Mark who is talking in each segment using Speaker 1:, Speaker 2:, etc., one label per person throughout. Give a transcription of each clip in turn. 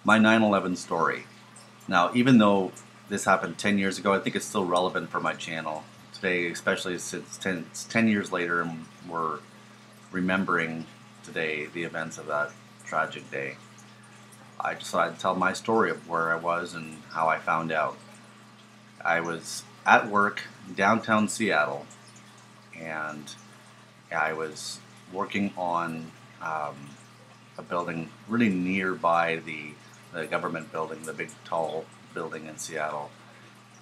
Speaker 1: My 9/11 story. Now, even though this happened 10 years ago, I think it's still relevant for my channel today, especially since it's 10 years later and we're remembering today the events of that tragic day. I just thought I'd tell my story of where I was and how I found out. I was at work downtown Seattle, and I was working on a building really nearby the government building, the big tall building in Seattle.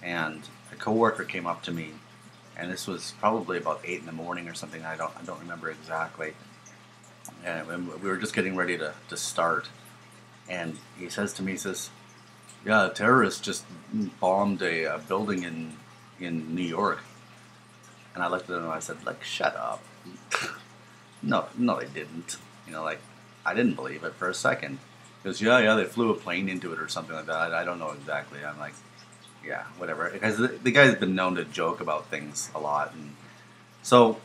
Speaker 1: And a coworker came up to me, and this was probably about 8 in the morning or something. I don't remember exactly. And we were just getting ready to start, and he says to me, he says, "Yeah, terrorists just bombed a building in New York." And I looked at him and I said, like, shut up. No, no, they didn't. Like, I didn't believe it for a second. He goes, yeah, they flew a plane into it or something like that. I don't know exactly. I'm like, yeah, whatever. Because the guy's been known to joke about things a lot. And so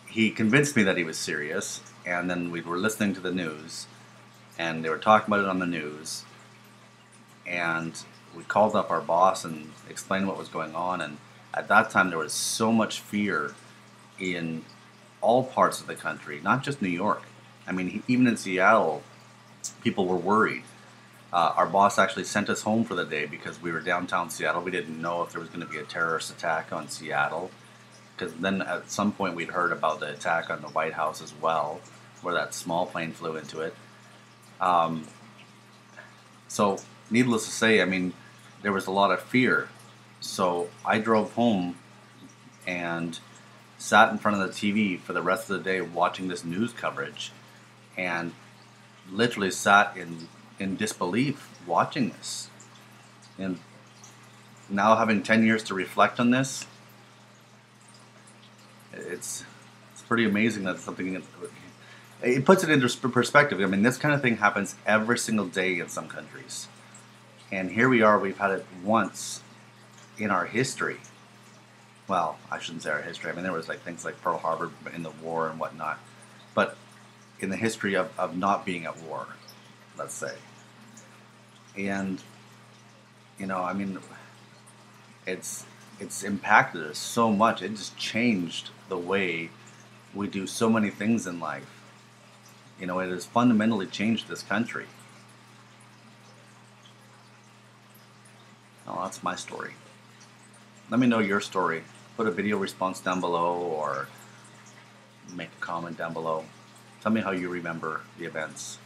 Speaker 1: he convinced me that he was serious. And then we were listening to the news, and they were talking about it on the news. And we called up our boss and explained what was going on. And at that time, there was so much fear in all parts of the country, not just New York. I mean, even in Seattle, people were worried. Our boss actually sent us home for the day because we were downtown Seattle. We didn't know if there was going to be a terrorist attack on Seattle, because then at some point we'd heard about the attack on the White House as well, where that small plane flew into it. So needless to say, I mean, there was a lot of fear. So I drove home and sat in front of the TV for the rest of the day watching this news coverage, and literally sat in disbelief watching this. And now, having 10 years to reflect on this, it's pretty amazing that something, it puts it into perspective. I mean, this kind of thing happens every single day in some countries, and here we are, we've had it once in our history. Well, I shouldn't say our history. I mean, there was like things like Pearl Harbor in the war and whatnot, but in the history of not being at war, let's say. And I mean, it's impacted us so much. It just changed the way we do so many things in life. It has fundamentally changed this country. Oh, that's my story. Let me know your story. Put a video response down below, or make a comment down below. Tell me how you remember the events.